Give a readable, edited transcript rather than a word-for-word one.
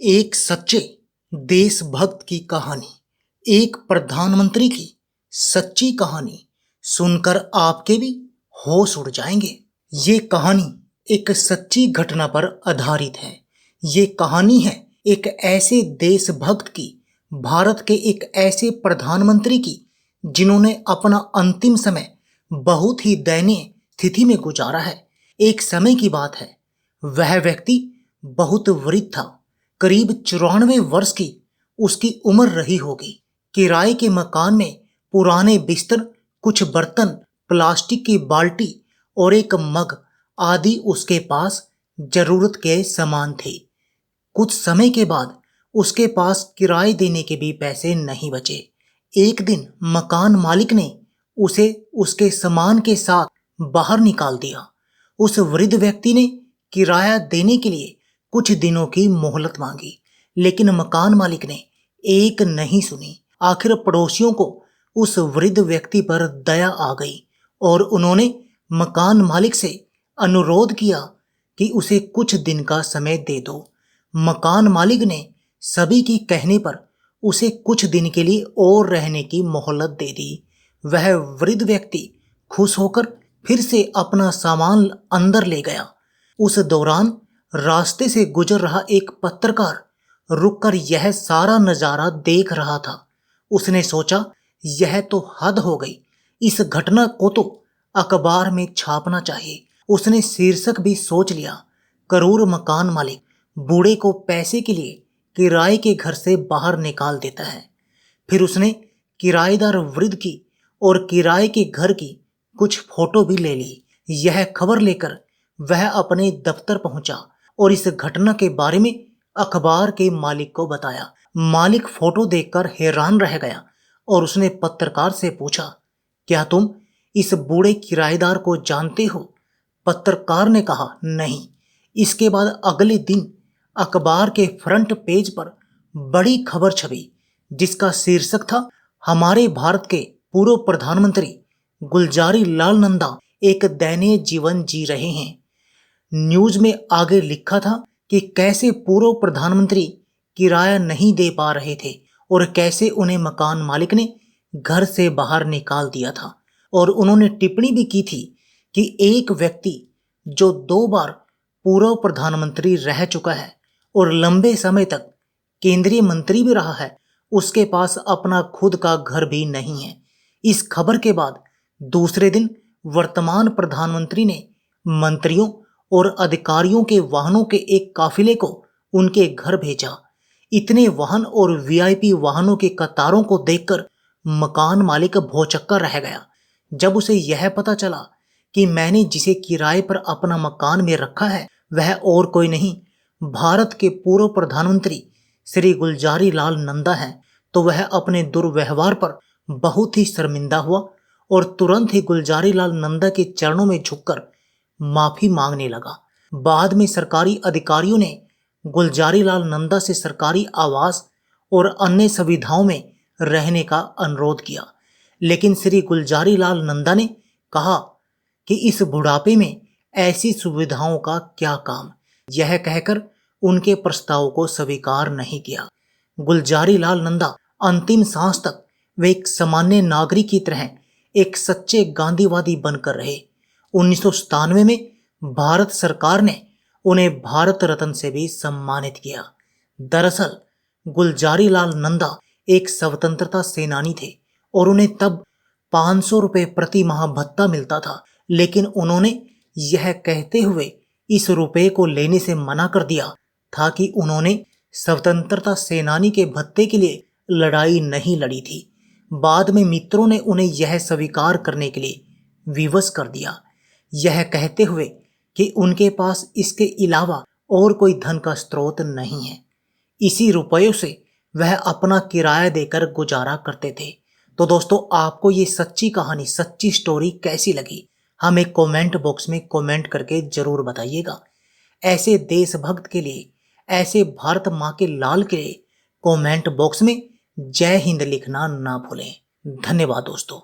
एक सच्चे देशभक्त की कहानी, एक प्रधानमंत्री की सच्ची कहानी सुनकर आपके भी होश उड़ जाएंगे। ये कहानी एक सच्ची घटना पर आधारित है। ये कहानी है एक ऐसे देशभक्त की, भारत के एक ऐसे प्रधानमंत्री की जिन्होंने अपना अंतिम समय बहुत ही दयनीय स्थिति में गुजारा है। एक समय की बात है, वह व्यक्ति बहुत वृद्ध था, करीब 94 वर्ष की उसकी उम्र रही होगी। किराए के मकान में पुराने बिस्तर, कुछ बर्तन, प्लास्टिक की बाल्टी और एक मग आदि उसके पास जरूरत के सामान थे। कुछ समय के बाद उसके पास किराए देने के भी पैसे नहीं बचे। एक दिन मकान मालिक ने उसे उसके सामान के साथ बाहर निकाल दिया। उस वृद्ध व्यक्ति ने किराया देने के लिए कुछ दिनों की मोहलत मांगी, लेकिन मकान मालिक ने एक नहीं सुनी। आखिर पड़ोसियों को उस वृद्ध व्यक्ति पर दया आ गई और उन्होंने मकान मालिक से अनुरोध किया कि उसे कुछ दिन का समय दे दो। मकान मालिक ने सभी के कहने पर उसे कुछ दिन के लिए और रहने की मोहलत दे दी। वह वृद्ध व्यक्ति खुश होकर फिर से अपना सामान अंदर ले गया। उस दौरान रास्ते से गुजर रहा एक पत्रकार रुककर यह सारा नजारा देख रहा था। उसने सोचा, यह तो हद हो गई, इस घटना को तो अखबार में छापना चाहिए। उसने शीर्षक भी सोच लिया, करूर मकान मालिक बूढ़े को पैसे के लिए किराए के घर से बाहर निकाल देता है। फिर उसने किराएदार वृद्ध की और किराए के घर की कुछ फोटो भी ले ली। यह खबर लेकर वह अपने दफ्तर पहुंचा और इस घटना के बारे में अखबार के मालिक को बताया। मालिक फोटो देखकर हैरान रह गया और उसने पत्रकार से पूछा, क्या तुम इस बूढ़े किराएदार को जानते हो? पत्रकार ने कहा, नहीं। इसके बाद अगले दिन अखबार के फ्रंट पेज पर बड़ी खबर छपी, जिसका शीर्षक था, हमारे भारत के पूर्व प्रधानमंत्री गुलजारी लाल नंदा एक दयनीय जीवन जी रहे हैं। न्यूज में आगे लिखा था कि कैसे पूर्व प्रधानमंत्री किराया नहीं दे पा रहे थे और कैसे उन्हें मकान मालिक ने घर से बाहर निकाल दिया था। और उन्होंने टिप्पणी भी की थी कि एक व्यक्ति जो 2 बार पूर्व प्रधानमंत्री रह चुका है और लंबे समय तक केंद्रीय मंत्री भी रहा है, उसके पास अपना खुद का घर भी नहीं है। इस खबर के बाद दूसरे दिन वर्तमान प्रधानमंत्री ने मंत्रियों और अधिकारियों के वाहनों के एक काफिले को उनके घर भेजा। इतने वाहन और वीआईपी वाहनों के कतारों को देखकर मकान मालिक भौचक्का रह गया। जब उसे यह पता चला कि मैंने जिसे किराए पर अपना मकान में रखा है वह और कोई नहीं, भारत के पूर्व प्रधानमंत्री श्री गुलजारी लाल नंदा हैं, तो वह अपने दुर्व्यवहार पर बहुत ही शर्मिंदा हुआ और तुरंत ही गुलजारी लाल नंदा के चरणों में झुककर माफी मांगने लगा। बाद में सरकारी अधिकारियों ने गुलजारी लाल नंदा से सरकारी आवास और अन्य सुविधाओं में रहने का अनुरोध किया, लेकिन श्री गुलजारी लाल नंदा ने कहा कि इस बुढ़ापे में ऐसी सुविधाओं का क्या काम। यह कहकर उनके प्रस्ताव को स्वीकार नहीं किया। गुलजारी लाल नंदा अंतिम सांस तक वे एक सामान्य नागरिक की तरह एक सच्चे गांधीवादी बनकर रहे। 1997 में भारत सरकार ने उन्हें भारत रत्न से भी सम्मानित किया। दरअसल गुलजारी लाल नंदा एक स्वतंत्रता सेनानी थे और उन्हें तब 500 रुपये प्रति माह भत्ता मिलता था, लेकिन उन्होंने यह कहते हुए इस रुपये को लेने से मना कर दिया था कि उन्होंने स्वतंत्रता सेनानी के भत्ते के लिए लड़ाई नहीं लड़ी थी। बाद में मित्रों ने उन्हें यह स्वीकार करने के लिए विवश कर दिया, यह कहते हुए कि उनके पास इसके अलावा और कोई धन का स्रोत नहीं है। इसी रुपयों से वह अपना किराया देकर गुजारा करते थे। तो दोस्तों, आपको ये सच्ची कहानी, सच्ची स्टोरी कैसी लगी, हमें कमेंट बॉक्स में कमेंट करके जरूर बताइएगा। ऐसे देशभक्त के लिए, ऐसे भारत माँ के लाल के लिए कमेंट बॉक्स में जय हिंद लिखना ना भूलें। धन्यवाद दोस्तों।